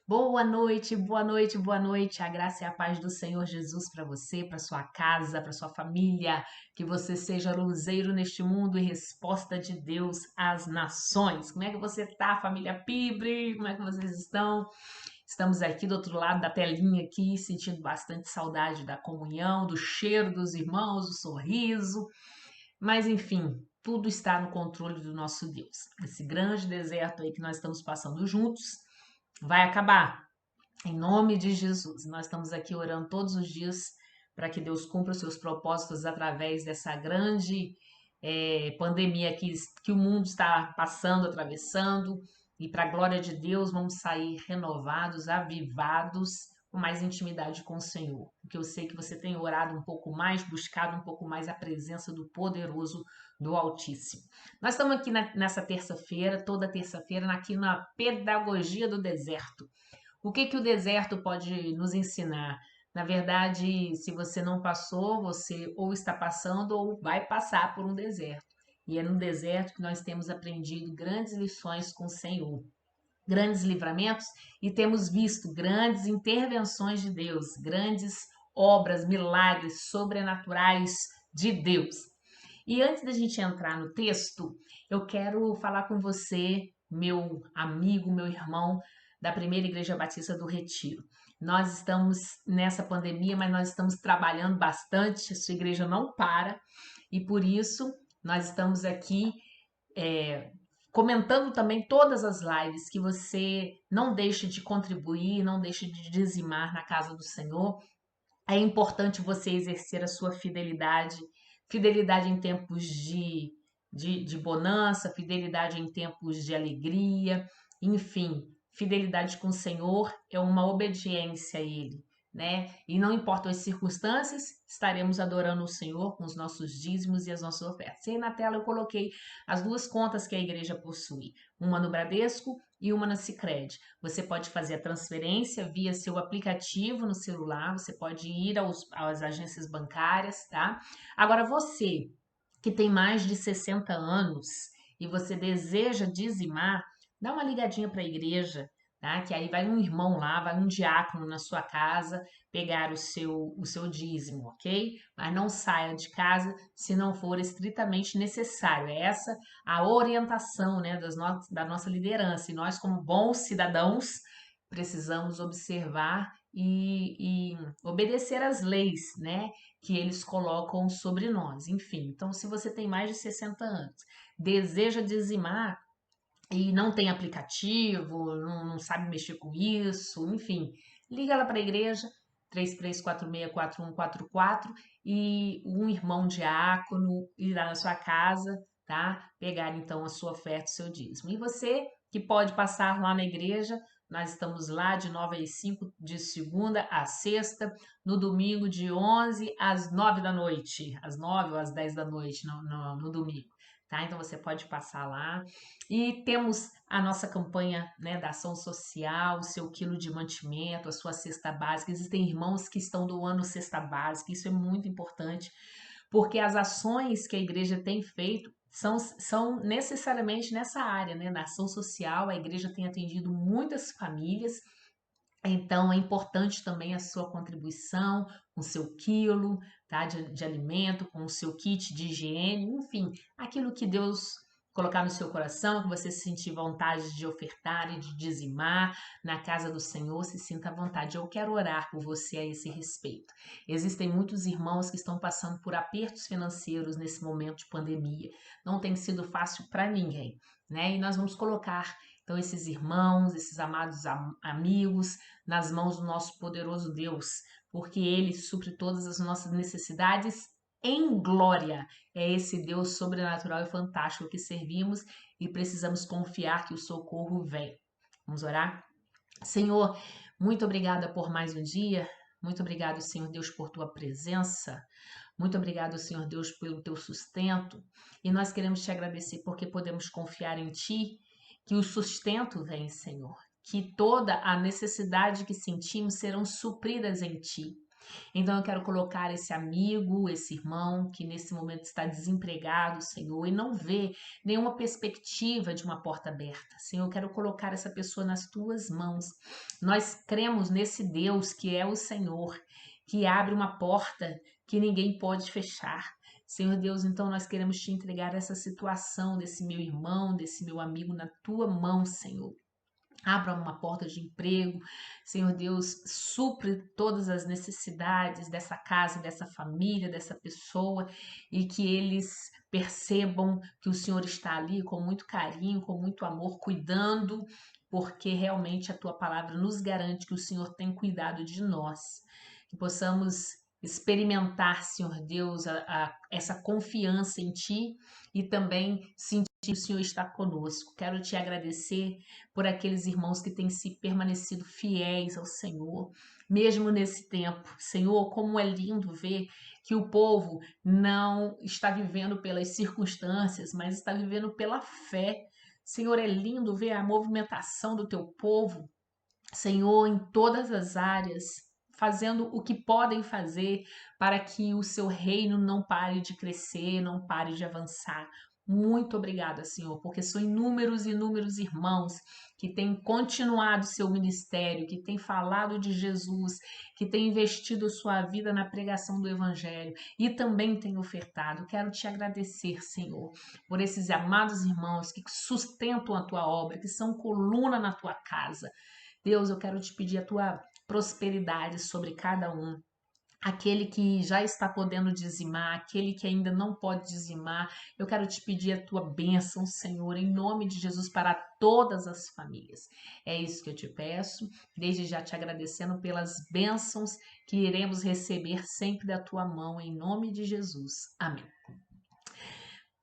Boa noite, boa noite, boa noite. A graça e a paz do Senhor Jesus para você, para sua casa, para sua família. Que você seja luzeiro neste mundo e resposta de Deus às nações. Como é que você tá, família Pibre? Como é que vocês estão? Estamos aqui do outro lado da telinha aqui, sentindo bastante saudade da comunhão, do cheiro dos irmãos, do sorriso. Mas enfim, tudo está no controle do nosso Deus. Esse grande deserto aí que nós estamos passando juntos vai acabar. Em nome de Jesus, nós estamos aqui orando todos os dias para que Deus cumpra os seus propósitos através dessa grande pandemia que o mundo está passando, atravessando, e para a glória de Deus vamos sair renovados, avivados, com mais intimidade com o Senhor, porque eu sei que você tem orado um pouco mais, buscado um pouco mais a presença do poderoso, do Altíssimo. Nós estamos aqui nessa terça-feira, toda terça-feira, aqui na Pedagogia do Deserto. O que que o deserto pode nos ensinar? Na verdade, se você não passou, você ou está passando ou vai passar por um deserto. E é no deserto que nós temos aprendido grandes lições com o Senhor, grandes livramentos e temos visto grandes intervenções de Deus, grandes obras, milagres sobrenaturais de Deus. E antes da gente entrar no texto, eu quero falar com você, meu amigo, meu irmão da Primeira Igreja Batista do Retiro. Nós estamos nessa pandemia, mas nós estamos trabalhando bastante, a sua igreja não para, e por isso nós estamos aqui é, comentando também todas as lives, que você não deixe de contribuir, não deixe de dizimar na casa do Senhor. É importante você exercer a sua fidelidade, fidelidade em tempos de bonança, fidelidade em tempos de alegria, enfim, fidelidade com o Senhor é uma obediência a Ele, né? E não importam as circunstâncias, estaremos adorando o Senhor com os nossos dízimos e as nossas ofertas. E aí na tela eu coloquei as duas contas que a igreja possui, uma no Bradesco e uma na Sicredi. Você pode fazer a transferência via seu aplicativo no celular, você pode ir às agências bancárias, tá? Agora, você que tem mais de 60 anos e você deseja dizimar, dá uma ligadinha para a igreja, tá? Que aí vai um irmão lá, vai um diácono na sua casa pegar o seu dízimo, ok? Mas não saia de casa se não for estritamente necessário. É essa a orientação, né, da nossa liderança. E nós, como bons cidadãos, precisamos observar e obedecer às leis, né, que eles colocam sobre nós. Enfim, então, se você tem mais de 60 anos, deseja dizimar e não tem aplicativo, não sabe mexer com isso, enfim, liga lá para a igreja, 33464144, e um irmão diácono irá na sua casa, tá? Pegar então a sua oferta, o seu dízimo. E você que pode passar lá na igreja, nós estamos lá de 9 às 5, de segunda a sexta, no domingo de 11 às 9 da noite, às 9 ou às 10 da noite no domingo, tá? Então você pode passar lá. E temos a nossa campanha, né, da ação social, o seu quilo de mantimento, a sua cesta básica. Existem irmãos que estão doando cesta básica, isso é muito importante, porque as ações que a igreja tem feito são necessariamente nessa área, né, na ação social. A igreja tem atendido muitas famílias, então é importante também a sua contribuição com o seu quilo, tá, de alimento, com o seu kit de higiene, enfim, aquilo que Deus colocar no seu coração, que você se sentir vontade de ofertar e de dizimar na casa do Senhor, se sinta à vontade. Eu quero orar por você a esse respeito. Existem muitos irmãos que estão passando por apertos financeiros nesse momento de pandemia. Não tem sido fácil para ninguém, né? E nós vamos colocar então esses irmãos, esses amados amigos nas mãos do nosso poderoso Deus, porque Ele supre todas as nossas necessidades em glória. É esse Deus sobrenatural e fantástico que servimos e precisamos confiar que o socorro vem. Vamos orar? Senhor, muito obrigada por mais um dia. Muito obrigado, Senhor Deus, por tua presença. Muito obrigado, Senhor Deus, pelo teu sustento. E nós queremos te agradecer porque podemos confiar em ti, que o sustento vem, Senhor, que toda a necessidade que sentimos serão supridas em ti. Então eu quero colocar esse amigo, esse irmão que nesse momento está desempregado, Senhor, e não vê nenhuma perspectiva de uma porta aberta. Senhor, eu quero colocar essa pessoa nas tuas mãos. Nós cremos nesse Deus que é o Senhor, que abre uma porta que ninguém pode fechar. Senhor Deus, então nós queremos te entregar essa situação desse meu irmão, desse meu amigo na tua mão, Senhor. Abra uma porta de emprego, Senhor Deus, supre todas as necessidades dessa casa, dessa família, dessa pessoa e que eles percebam que o Senhor está ali com muito carinho, com muito amor, cuidando, porque realmente a tua palavra nos garante que o Senhor tem cuidado de nós. Que possamos experimentar, Senhor Deus, essa confiança em Ti e também sentir que o Senhor está conosco. Quero te agradecer por aqueles irmãos que têm se permanecido fiéis ao Senhor, mesmo nesse tempo. Senhor, como é lindo ver que o povo não está vivendo pelas circunstâncias, mas está vivendo pela fé. Senhor, é lindo ver a movimentação do teu povo, Senhor, em todas as áreas, fazendo o que podem fazer para que o seu reino não pare de crescer, não pare de avançar. Muito obrigada, Senhor, porque são inúmeros e inúmeros irmãos que têm continuado seu ministério, que têm falado de Jesus, que têm investido sua vida na pregação do Evangelho e também têm ofertado. Quero te agradecer, Senhor, por esses amados irmãos que sustentam a tua obra, que são coluna na tua casa. Deus, eu quero te pedir a tua prosperidade sobre cada um. Aquele que já está podendo dizimar, aquele que ainda não pode dizimar, eu quero te pedir a tua bênção, Senhor, em nome de Jesus, para todas as famílias. É isso que eu te peço, desde já te agradecendo pelas bênçãos que iremos receber sempre da tua mão, em nome de Jesus. Amém.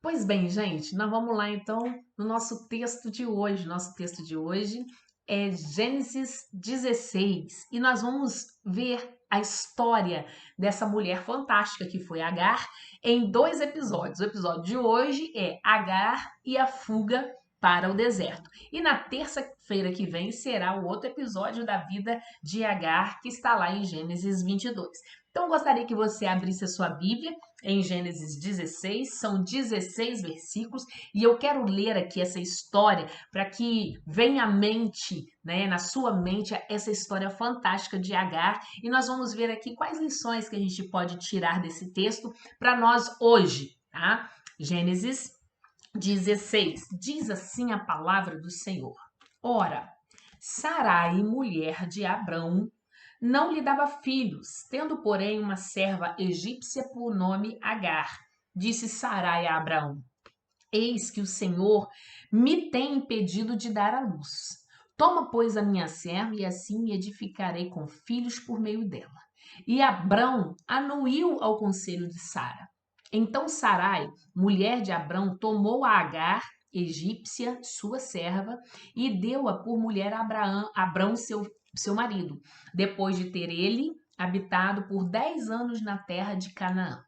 Pois bem, gente, nós vamos lá então no nosso texto de hoje. Nosso texto de hoje é Gênesis 16 e nós vamos ver a história dessa mulher fantástica que foi Agar em 2 episódios. O episódio de hoje é Agar e a fuga para o deserto. E na terça-feira que vem será o outro episódio da vida de Agar, que está lá em Gênesis 22. Então, gostaria que você abrisse a sua Bíblia em Gênesis 16, são 16 versículos, e eu quero ler aqui essa história para que venha à mente, né, na sua mente, essa história fantástica de Agar, e nós vamos ver aqui quais lições que a gente pode tirar desse texto para nós hoje, tá? Gênesis 16, diz assim a palavra do Senhor. Ora, Sarai, mulher de Abrão, não lhe dava filhos, tendo, porém, uma serva egípcia por nome Agar. Disse Sarai a Abraão: Eis que o Senhor me tem impedido de dar à luz. Toma, pois, a minha serva, e assim me edificarei com filhos por meio dela. E Abrão anuiu ao conselho de Sara. Então Sarai, mulher de Abrão, tomou a Agar, egípcia, sua serva, e deu-a por mulher a Abrão, seu marido, depois de ter ele habitado por 10 anos na terra de Canaã.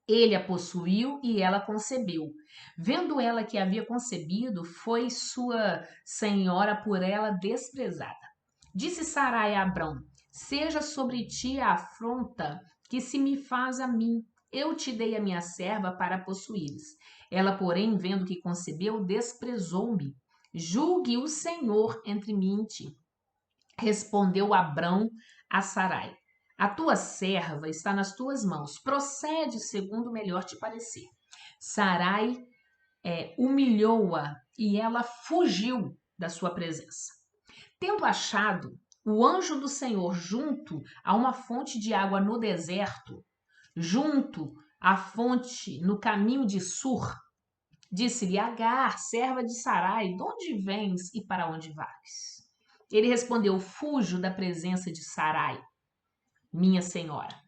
Ele a possuiu e ela concebeu. Vendo ela que havia concebido, foi sua senhora por ela desprezada. Disse Sarai a Abrão: Seja sobre ti a afronta que se me faz a mim. Eu te dei a minha serva para possuíres. Ela, porém, vendo que concebeu, desprezou-me. Julgue o Senhor entre mim e ti. Respondeu Abrão a Sarai: A tua serva está nas tuas mãos. Procede segundo melhor te parecer. Sarai humilhou-a e ela fugiu da sua presença. Tendo achado o anjo do Senhor junto a uma fonte de água no deserto, junto à fonte no caminho de Sur, disse-lhe: Agar, serva de Sarai, de onde vens e para onde vais? Ele respondeu: Fujo da presença de Sarai, minha senhora.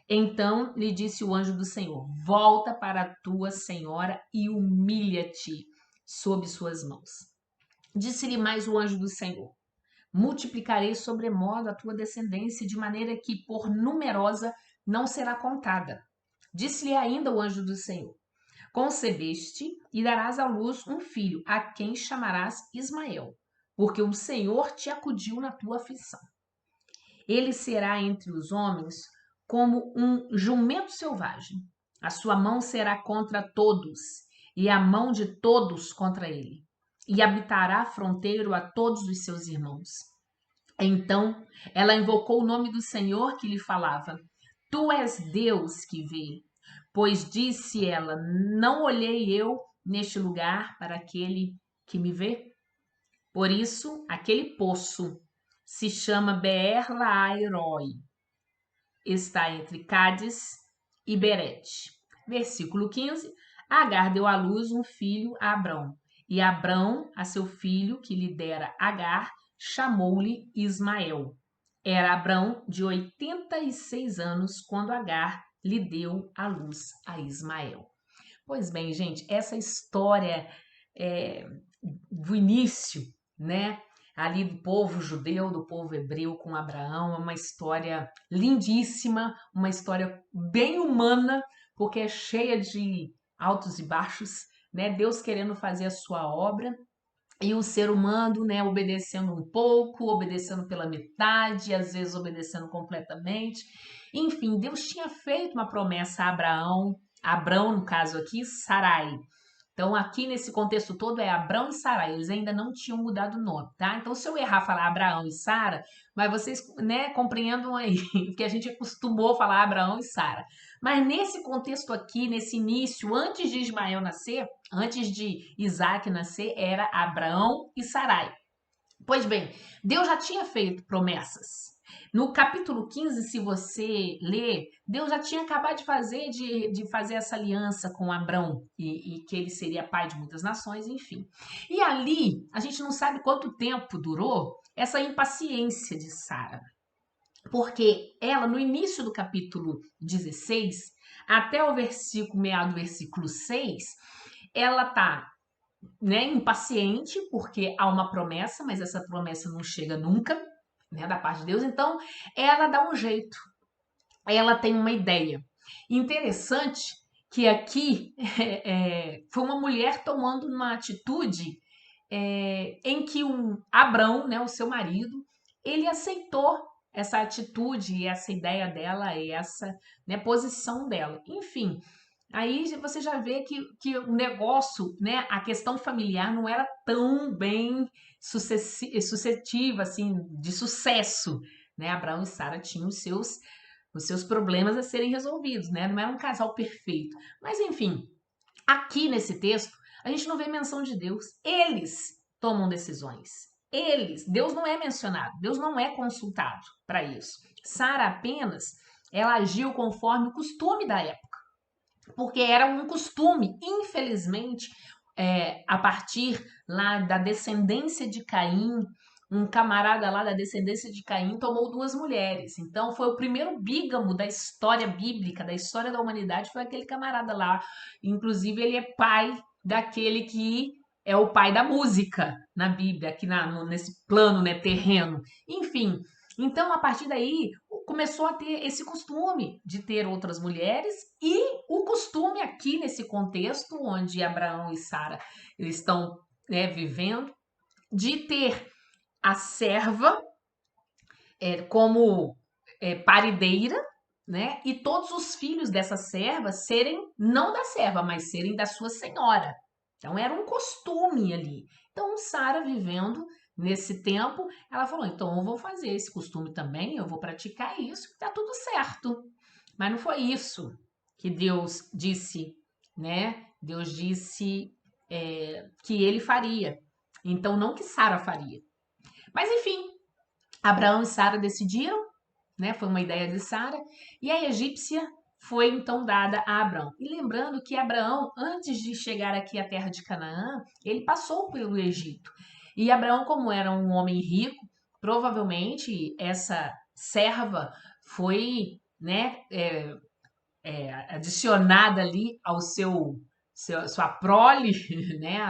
Então lhe disse o anjo do Senhor: Volta para a tua senhora e humilha-te sob suas mãos. Disse-lhe mais o anjo do Senhor: Multiplicarei sobremodo a tua descendência, de maneira que por numerosa não será contada. Disse-lhe ainda o anjo do Senhor: Concebeste e darás à luz um filho, a quem chamarás Ismael, porque o Senhor te acudiu na tua aflição. Ele será entre os homens como um jumento selvagem. A sua mão será contra todos, e a mão de todos contra ele. E habitará fronteiro a todos os seus irmãos. Então ela invocou o nome do Senhor que lhe falava. Tu és Deus que vê. Pois disse ela: Não olhei eu neste lugar para aquele que me vê? Por isso, aquele poço se chama Beer-Lahai-Roi. Está entre Cádiz e Berete. Versículo 15. Agar deu à luz um filho a Abrão. E Abrão, a seu filho, que lhe dera Agar, chamou-lhe Ismael. Era Abrão de 86 anos quando Agar lhe deu à luz a Ismael. Pois bem, gente, essa história é, do início, né? Ali do povo judeu, do povo hebreu com Abraão, é uma história lindíssima, uma história bem humana, porque é cheia de altos e baixos, né? Deus querendo fazer a sua obra e o ser humano, né, obedecendo um pouco, obedecendo pela metade, às vezes obedecendo completamente. Enfim, Deus tinha feito uma promessa a Abraão, Abrão, no caso aqui, Sarai. Então, aqui nesse contexto todo é Abrão e Sara, eles ainda não tinham mudado o nome, tá? Então, se eu errar falar Abraão e Sara, mas vocês, né, compreendam aí, porque a gente acostumou falar Abraão e Sara. Mas nesse contexto aqui, nesse início, antes de Ismael nascer, antes de Isaac nascer, era Abraão e Sarai. Pois bem, Deus já tinha feito promessas. No capítulo 15, se você ler, Deus já tinha acabado de fazer essa aliança com Abrão e que ele seria pai de muitas nações, enfim. E ali, a gente não sabe quanto tempo durou essa impaciência de Sara. Porque ela, no início do capítulo 16, até o versículo, meado do versículo 6, ela tá, né, impaciente, porque há uma promessa, mas essa promessa não chega nunca, né, da parte de Deus. Então, ela dá um jeito, ela tem uma ideia. Interessante que aqui foi uma mulher tomando uma atitude em que um Abrão, né, o seu marido, ele aceitou essa atitude, essa ideia dela, essa, né, posição dela. Enfim, aí você já vê que o negócio, né, a questão familiar não era tão bem suscetível, assim, de sucesso, né? Abraão e Sara tinham os seus problemas a serem resolvidos, né? Não era um casal perfeito. Mas, enfim, aqui nesse texto, a gente não vê menção de Deus. Eles tomam decisões. Eles, Deus não é mencionado, Deus não é consultado para isso. Sara apenas, ela agiu conforme o costume da época porque era um costume, infelizmente, a partir lá da descendência de Caim, um camarada lá da descendência de Caim tomou duas mulheres. Então foi o primeiro bígamo da história bíblica, da história da humanidade, foi aquele camarada lá. Inclusive ele é pai daquele que é o pai da música na Bíblia, aqui nesse plano, né, terreno. Enfim, então a partir daí começou a ter esse costume de ter outras mulheres e o costume aqui nesse contexto onde Abraão e Sara estão, né, vivendo de ter a serva como parideira, né? E todos os filhos dessa serva serem não da serva, mas serem da sua senhora. Então era um costume ali. Então Sara vivendo nesse tempo, ela falou: então eu vou fazer esse costume também, eu vou praticar isso, tá tudo certo. Mas não foi isso que Deus disse, né? Deus disse que ele faria. Então não que Sara faria. Mas enfim, Abraão e Sara decidiram, né? Foi uma ideia de Sara, e a egípcia foi então dada a Abraão. E lembrando que Abraão, antes de chegar aqui à terra de Canaã, ele passou pelo Egito. E Abraão, como era um homem rico, provavelmente essa serva foi, né, adicionada ali ao sua prole, né,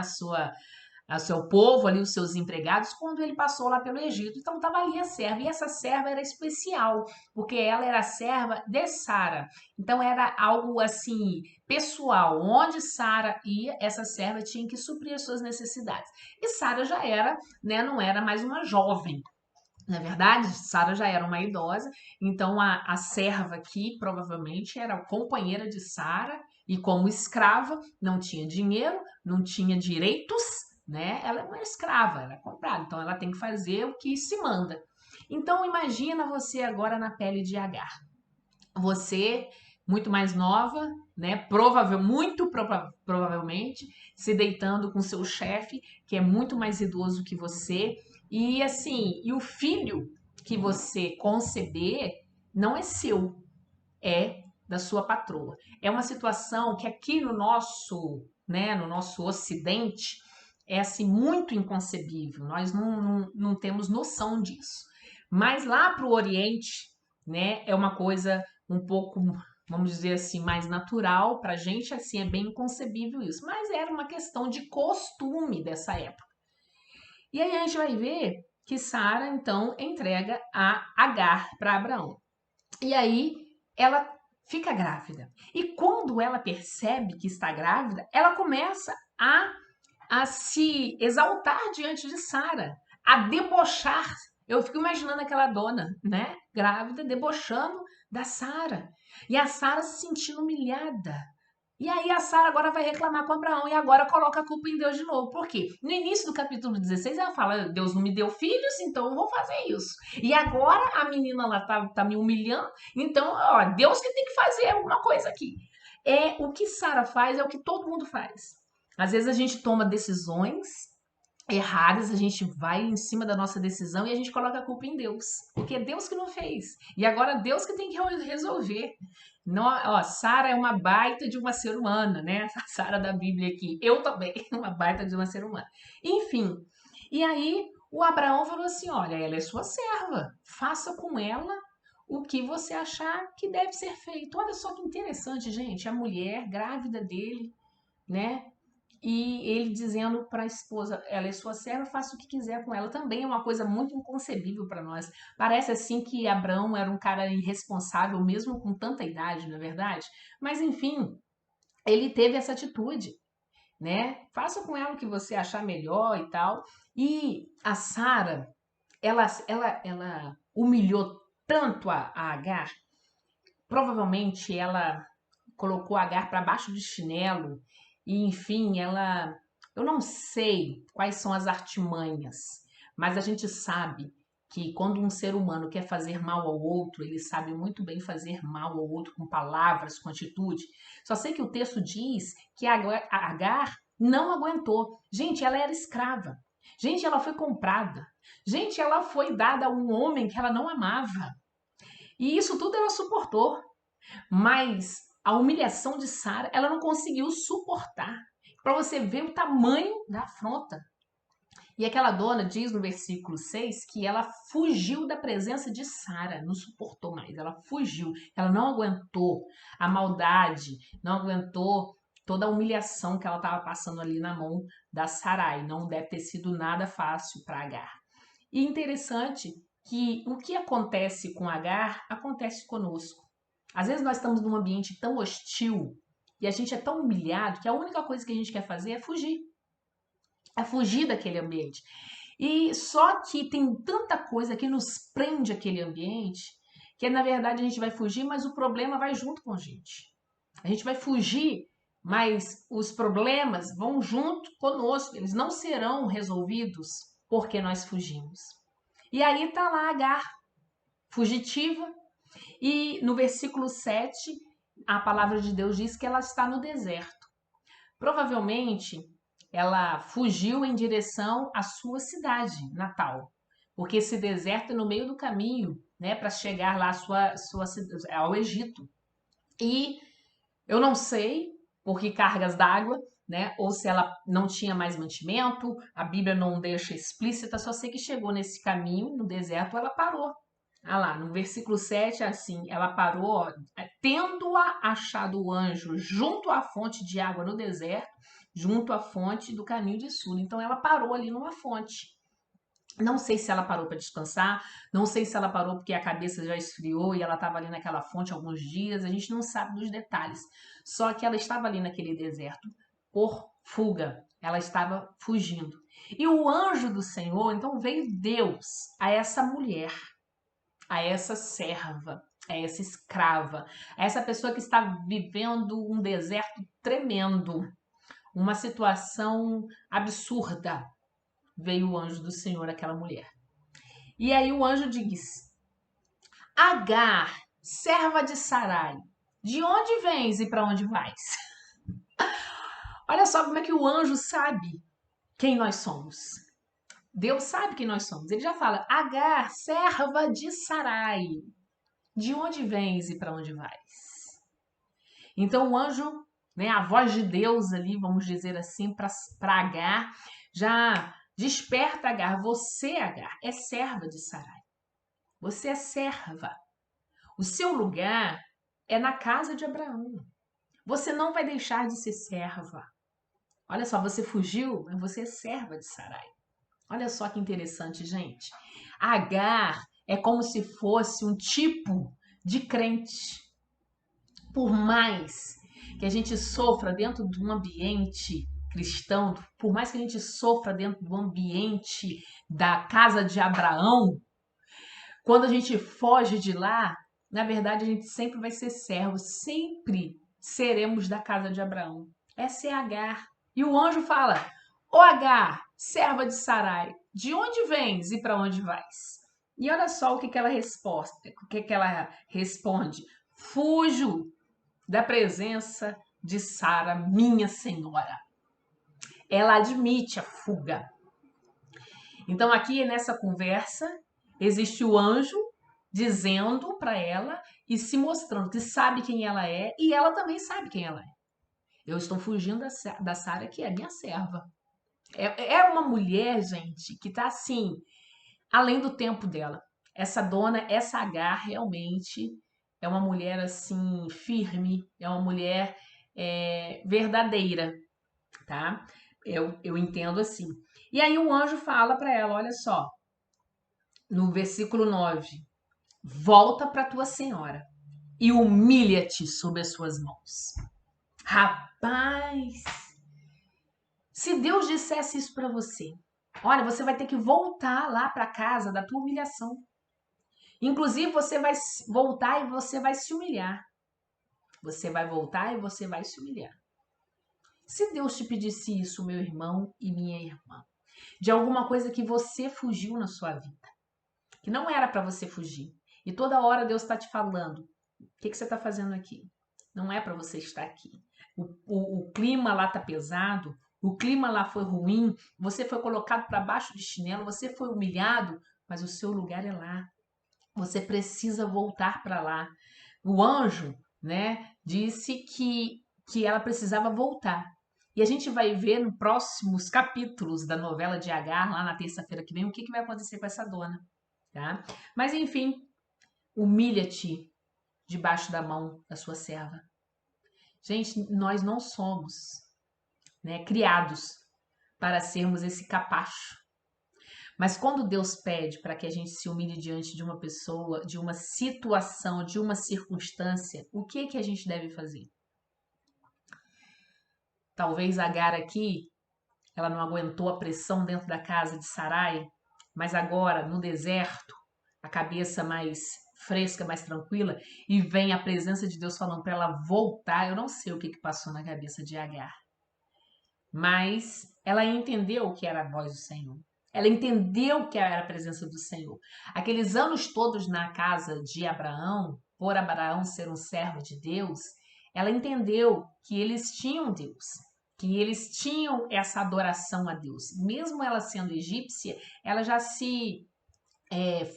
ao seu povo ali, os seus empregados, quando ele passou lá pelo Egito. Então estava ali a serva, e essa serva era especial, porque ela era a serva de Sara. Então era algo assim, pessoal, onde Sara ia, essa serva tinha que suprir as suas necessidades. E Sara já era, né, não era mais uma jovem. Na verdade, Sara já era uma idosa, então a serva aqui provavelmente era companheira de Sara e como escrava, não tinha dinheiro, não tinha direitos, né? Ela é uma escrava, ela é comprada, então ela tem que fazer o que se manda. Então imagina você agora na pele de Agar. Você, muito mais nova, né? Provavelmente, se deitando com seu chefe, que é muito mais idoso que você. E assim, e o filho que você conceber não é seu, é da sua patroa. É uma situação que aqui no nosso, né, no nosso ocidente, é assim muito inconcebível. Nós não temos noção disso. Mas lá para o Oriente, né, é uma coisa um pouco, vamos dizer assim, mais natural para a gente, assim, é bem inconcebível isso. Mas era uma questão de costume dessa época. E aí a gente vai ver que Sara, então, entrega a Agar para Abraão. E aí ela fica grávida. E quando ela percebe que está grávida, ela começa a se exaltar diante de Sara, a debochar. Eu fico imaginando aquela dona, né, grávida, debochando da Sara. E a Sara se sentindo humilhada. E aí a Sara agora vai reclamar com Abraão e agora coloca a culpa em Deus de novo. Por quê? No início do capítulo 16 ela fala, Deus não me deu filhos, então eu vou fazer isso. E agora a menina lá tá me humilhando, então ó, Deus que tem que fazer alguma coisa aqui. É o que Sara faz, é o que todo mundo faz. Às vezes a gente toma decisões erradas, a gente vai em cima da nossa decisão e a gente coloca a culpa em Deus, porque é Deus que não fez. E agora Deus que tem que resolver. Não, ó, Sara é uma baita de uma ser humana, né? A Sara da Bíblia aqui. Eu também, uma baita de uma ser humana. Enfim, e aí o Abraão falou assim: olha, ela é sua serva, faça com ela o que você achar que deve ser feito. Olha só que interessante, gente, a mulher grávida dele, né? E ele dizendo para a esposa, ela é sua serva, faça o que quiser com ela. Também é uma coisa muito inconcebível para nós. Parece assim que Abraão era um cara irresponsável, mesmo com tanta idade, não é verdade? Mas enfim, ele teve essa atitude, né? Faça com ela o que você achar melhor e tal. E a Sara, ela humilhou tanto a Agar, provavelmente ela colocou a Agar para baixo de chinelo e enfim, ela eu não sei quais são as artimanhas, mas a gente sabe que quando um ser humano quer fazer mal ao outro, ele sabe muito bem fazer mal ao outro com palavras, com atitude. Só sei que o texto diz que a Agar não aguentou. Gente, ela era escrava. Gente, ela foi comprada. Gente, ela foi dada a um homem que ela não amava. E isso tudo ela suportou. Mas a humilhação de Sara, ela não conseguiu suportar. Para você ver o tamanho da afronta. E aquela dona diz no versículo 6 que ela fugiu da presença de Sara, não suportou mais, ela fugiu, ela não aguentou a maldade, não aguentou toda a humilhação que ela estava passando ali na mão da Sarai. Não deve ter sido nada fácil para Agar. E interessante que o que acontece com Agar acontece conosco. Às vezes nós estamos num ambiente tão hostil e a gente é tão humilhado que a única coisa que a gente quer fazer é fugir daquele ambiente. E só que tem tanta coisa que nos prende aquele ambiente que na verdade a gente vai fugir, mas o problema vai junto com a gente. A gente vai fugir, mas os problemas vão junto conosco, eles não serão resolvidos porque nós fugimos. E aí tá lá a Agar, fugitiva, e no versículo 7, a palavra de Deus diz que ela está no deserto. Provavelmente ela fugiu em direção à sua cidade natal, porque esse deserto é no meio do caminho, né, para chegar lá ao Egito. E eu não sei por que cargas d'água, né, ou se ela não tinha mais mantimento, a Bíblia não deixa explícita, só sei que chegou nesse caminho, no deserto, ela parou. Ah lá, no versículo 7, assim, ela parou, ó, tendo-a achado o anjo junto à fonte de água no deserto, junto à fonte do caminho de sul. Então ela parou ali numa fonte. Não sei se ela parou para descansar, não sei se ela parou porque a cabeça já esfriou e ela estava ali naquela fonte alguns dias, a gente não sabe dos detalhes. Só que ela estava ali naquele deserto por fuga. Ela estava fugindo. E o anjo do Senhor, então veio Deus a essa mulher, a essa serva, a essa escrava, a essa pessoa que está vivendo um deserto tremendo, uma situação absurda. Veio o anjo do Senhor àquela mulher. E aí o anjo diz: Agar, serva de Sarai, de onde vens e para onde vais? Olha só como é que o anjo sabe quem nós somos. Deus sabe quem nós somos. Ele já fala: Agar, serva de Sarai, de onde vens e para onde vais? Então o anjo, né, a voz de Deus ali, vamos dizer assim, para Agar, já desperta Agar. Você, Agar, é serva de Sarai. Você é serva. O seu lugar é na casa de Abraão. Você não vai deixar de ser serva. Olha só, você fugiu, mas você é serva de Sarai. Olha só que interessante, gente. Agar é como se fosse um tipo de crente. Por mais que a gente sofra dentro de um ambiente cristão, por mais que a gente sofra dentro do ambiente da casa de Abraão, quando a gente foge de lá, na verdade a gente sempre vai ser servo, sempre seremos da casa de Abraão. Essa é Agar. E o anjo fala: Ô Agar, serva de Sarai, de onde vens e para onde vais? E olha só o que ela responde: Fujo da presença de Sara, minha senhora. Ela admite a fuga. Então aqui nessa conversa existe o anjo dizendo para ela e se mostrando que sabe quem ela é e ela também sabe quem ela é. Eu estou fugindo da Sara, que é minha serva. É uma mulher, gente, que está assim, além do tempo dela. Essa dona, essa Agar, realmente é uma mulher assim, firme, é uma mulher verdadeira, tá? Eu entendo assim. E aí o anjo fala para ela: olha só, no versículo 9: volta para tua senhora e humilha-te sob as suas mãos. Rapaz, se Deus dissesse isso para você, olha, você vai ter que voltar lá para casa da tua humilhação. Inclusive, você vai voltar e você vai se humilhar. Você vai voltar e você vai se humilhar. Se Deus te pedisse isso, meu irmão e minha irmã, de alguma coisa que você fugiu na sua vida, que não era para você fugir, e toda hora Deus está te falando: o que você está fazendo aqui? Não é para você estar aqui. O clima lá está pesado, o clima lá foi ruim, você foi colocado para baixo de chinelo, você foi humilhado, mas o seu lugar é lá. Você precisa voltar para lá. O anjo, né, disse que ela precisava voltar. E a gente vai ver nos próximos capítulos da novela de Agar, lá na terça-feira que vem, o que vai acontecer com essa dona, tá? Mas enfim, humilha-te debaixo da mão da sua serva. Gente, nós não somos, né, criados para sermos esse capacho. Mas quando Deus pede para que a gente se humilhe diante de uma pessoa, de uma situação, de uma circunstância, o que a gente deve fazer? Talvez Agar aqui, ela não aguentou a pressão dentro da casa de Sarai, mas agora no deserto, a cabeça mais fresca, mais tranquila, e vem a presença de Deus falando para ela voltar. Eu não sei o que passou na cabeça de Agar, mas ela entendeu o que era a voz do Senhor. Ela entendeu que era a presença do Senhor. Aqueles anos todos na casa de Abraão, por Abraão ser um servo de Deus, ela entendeu que eles tinham Deus, que eles tinham essa adoração a Deus. Mesmo ela sendo egípcia, ela já se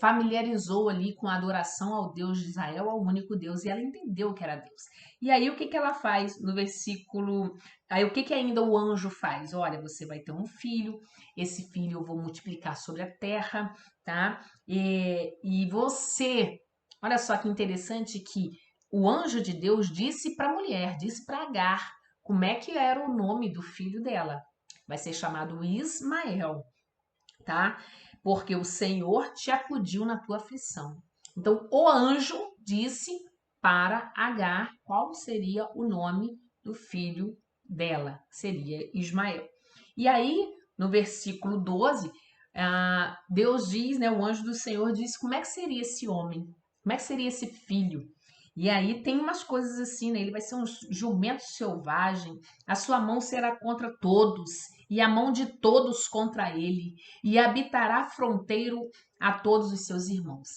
familiarizou ali com a adoração ao Deus de Israel, ao único Deus, e ela entendeu que era Deus. E aí o que ela faz no versículo... Aí o que ainda o anjo faz? Olha, você vai ter um filho, esse filho eu vou multiplicar sobre a terra, tá? E você... Olha só que interessante que o anjo de Deus disse para a mulher, disse para Agar, como é que era o nome do filho dela. Vai ser chamado Ismael, tá? Porque o Senhor te acudiu na tua aflição. Então, o anjo disse para Agar qual seria o nome do filho dela. Seria Ismael. E aí, no versículo 12, Deus diz, né, o anjo do Senhor diz como é que seria esse homem, como é que seria esse filho. E aí tem umas coisas assim, né? Ele vai ser um jumento selvagem, a sua mão será contra todos, e a mão de todos contra ele, e habitará fronteiro a todos os seus irmãos.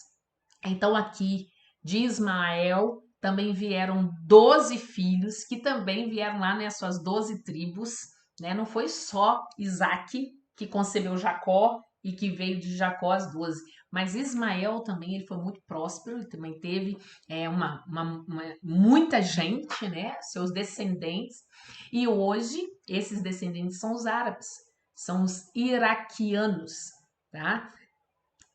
Então aqui de Ismael também vieram 12 filhos, que também vieram lá, né, suas 12 tribos, né? Não foi só Isaac que concebeu Jacó e que veio de Jacó as 12, mas Ismael também ele foi muito próspero, ele também teve muita gente, né, seus descendentes, e hoje esses descendentes são os árabes, são os iraquianos, tá?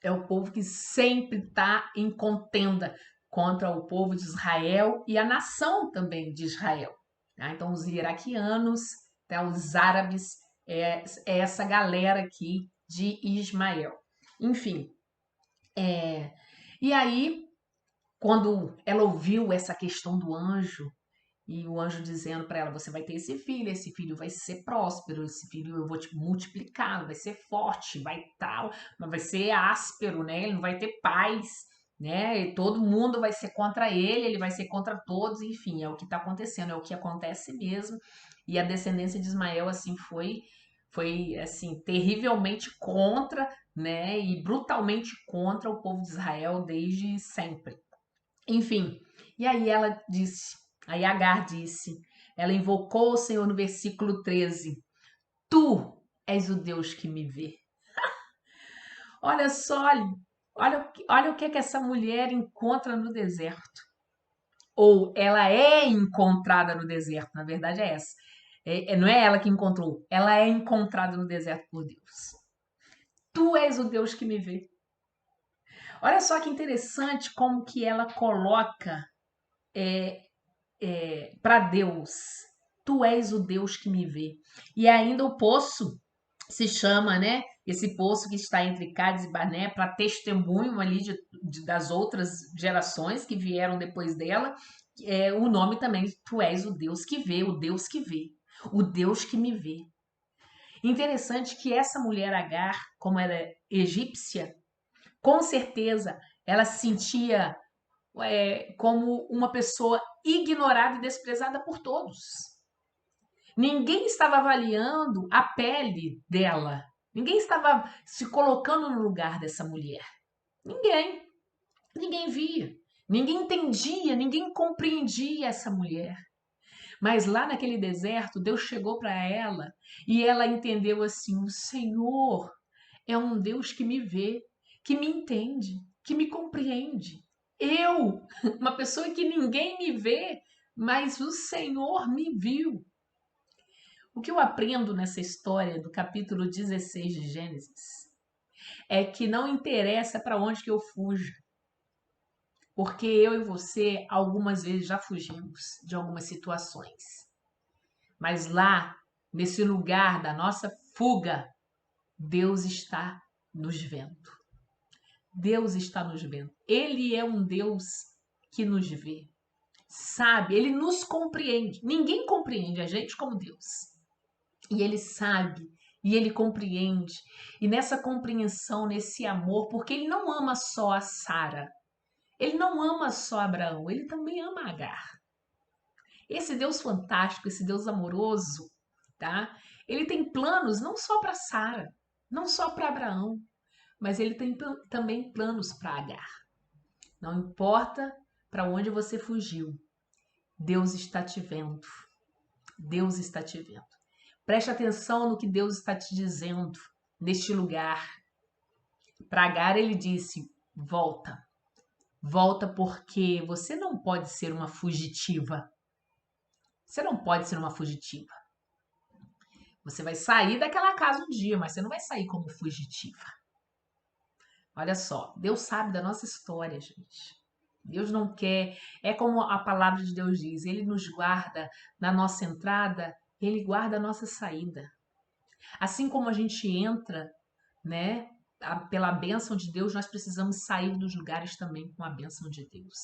É o povo que sempre está em contenda contra o povo de Israel e a nação também de Israel. Tá? Então, os iraquianos, tá? Os árabes, é essa galera aqui de Ismael. Enfim, e aí, quando ela ouviu essa questão do anjo, e o anjo dizendo para ela: você vai ter esse filho vai ser próspero, esse filho eu vou te multiplicar, vai ser forte, vai tal, mas vai ser áspero, né? Ele não vai ter paz, né? E todo mundo vai ser contra ele vai ser contra todos, enfim, é o que está acontecendo, é o que acontece mesmo. E a descendência de Ismael, assim, foi assim, terrivelmente contra, né? E brutalmente contra o povo de Israel desde sempre. Enfim, e aí ela disse, aí Agar disse, ela invocou o Senhor no versículo 13: Tu és o Deus que me vê. Olha só, olha o que, que essa mulher encontra no deserto. Ou ela é encontrada no deserto, na verdade é essa. Não é ela que encontrou, ela é encontrada no deserto por Deus. Tu és o Deus que me vê. Olha só que interessante como que ela coloca para Deus. Tu és o Deus que me vê. E ainda o poço se chama, né? Esse poço que está entre Cádiz e Barné, para testemunho ali das outras gerações que vieram depois dela. O nome também, tu és o Deus que vê, o Deus que vê, o Deus que me vê. Interessante que essa mulher Agar, como era egípcia, com certeza ela se sentia como uma pessoa ignorada e desprezada por todos. Ninguém estava avaliando a pele dela. Ninguém estava se colocando no lugar dessa mulher. Ninguém. Ninguém via. Ninguém entendia, ninguém compreendia essa mulher. Mas lá naquele deserto, Deus chegou para ela e ela entendeu assim: o Senhor é um Deus que me vê, que me entende, que me compreende. Eu, uma pessoa que ninguém me vê, mas o Senhor me viu. O que eu aprendo nessa história do capítulo 16 de Gênesis é que não interessa para onde que eu fuja, porque eu e você algumas vezes já fugimos de algumas situações. Mas lá, nesse lugar da nossa fuga, Deus está nos vendo. Deus está nos vendo. Ele é um Deus que nos vê. Sabe, ele nos compreende. Ninguém compreende a gente como Deus. E ele sabe, e ele compreende. E nessa compreensão, nesse amor, porque ele não ama só a Sara, ele não ama só Abraão, ele também ama Agar. Esse Deus fantástico, esse Deus amoroso, tá? Ele tem planos não só para Sara, não só para Abraão, mas ele tem também planos para Agar. Não importa para onde você fugiu, Deus está te vendo. Deus está te vendo. Preste atenção no que Deus está te dizendo neste lugar. Para Agar ele disse: volta. Volta porque você não pode ser uma fugitiva. Você não pode ser uma fugitiva. Você vai sair daquela casa um dia, mas você não vai sair como fugitiva. Olha só, Deus sabe da nossa história, gente. Deus não quer, é como a palavra de Deus diz, Ele nos guarda na nossa entrada, Ele guarda a nossa saída. Assim como a gente entra, né, pela bênção de Deus, nós precisamos sair dos lugares também com a bênção de Deus.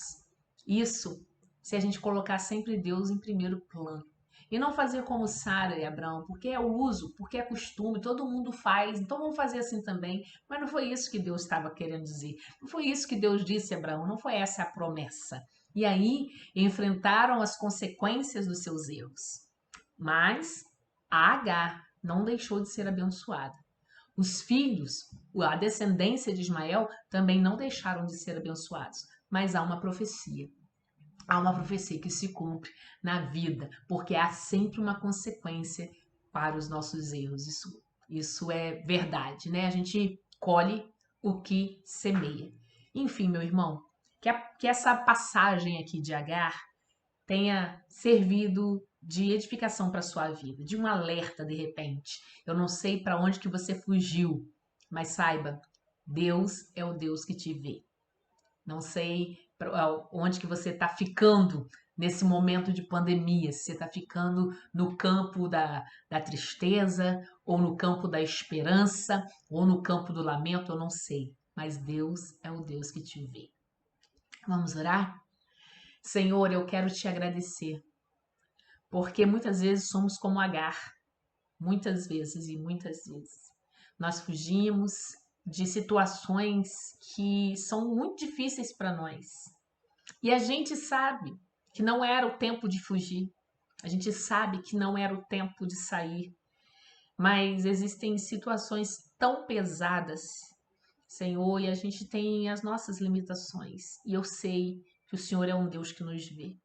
Isso, se a gente colocar sempre Deus em primeiro plano. E não fazer como Sara e Abraão, porque é o uso, porque é costume, todo mundo faz, então vamos fazer assim também. Mas não foi isso que Deus estava querendo dizer. Não foi isso que Deus disse a Abraão, não foi essa a promessa. E aí enfrentaram as consequências dos seus erros. Mas a Agar não deixou de ser abençoada. Os filhos, a descendência de Ismael, também não deixaram de ser abençoados. Mas há uma profecia. Há uma profecia que se cumpre na vida, porque há sempre uma consequência para os nossos erros. Isso é verdade, né? A gente colhe o que semeia. Enfim, meu irmão, que essa passagem aqui de Agar tenha servido de edificação para a sua vida, de um alerta de repente. Eu não sei para onde que você fugiu, mas saiba, Deus é o Deus que te vê. Não sei onde que você está ficando nesse momento de pandemia, se você está ficando no campo da tristeza, ou no campo da esperança, ou no campo do lamento, eu não sei. Mas Deus é o Deus que te vê. Vamos orar? Senhor, eu quero te agradecer, porque muitas vezes somos como Agar, muitas vezes e muitas vezes. Nós fugimos de situações que são muito difíceis para nós. E a gente sabe que não era o tempo de fugir. A gente sabe que não era o tempo de sair. Mas existem situações tão pesadas, Senhor, e a gente tem as nossas limitações. E eu sei que o Senhor é um Deus que nos vê.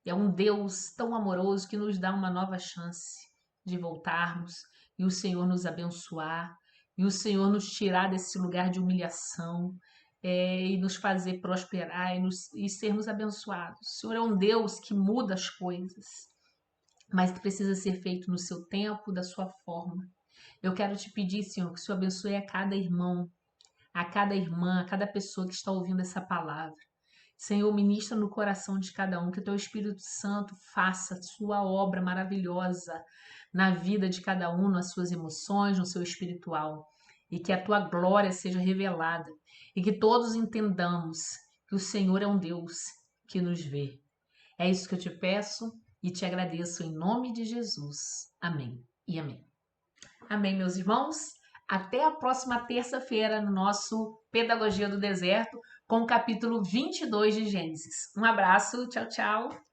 É um Deus tão amoroso que nos dá uma nova chance de voltarmos e o Senhor nos abençoar e o Senhor nos tirar desse lugar de humilhação e nos fazer prosperar e sermos abençoados. O Senhor é um Deus que muda as coisas, mas que precisa ser feito no seu tempo, da sua forma. Eu quero te pedir, Senhor, que o Senhor abençoe a cada irmão, a cada irmã, a cada pessoa que está ouvindo essa palavra. Senhor, ministra no coração de cada um, que o teu Espírito Santo faça a sua obra maravilhosa na vida de cada um, nas suas emoções, no seu espiritual, e que a tua glória seja revelada, e que todos entendamos que o Senhor é um Deus que nos vê. É isso que eu te peço e te agradeço em nome de Jesus. Amém e amém. Amém, meus irmãos. Até a próxima terça-feira no nosso Pedagogia do Deserto, com o capítulo 22 de Gênesis. Um abraço, tchau, tchau.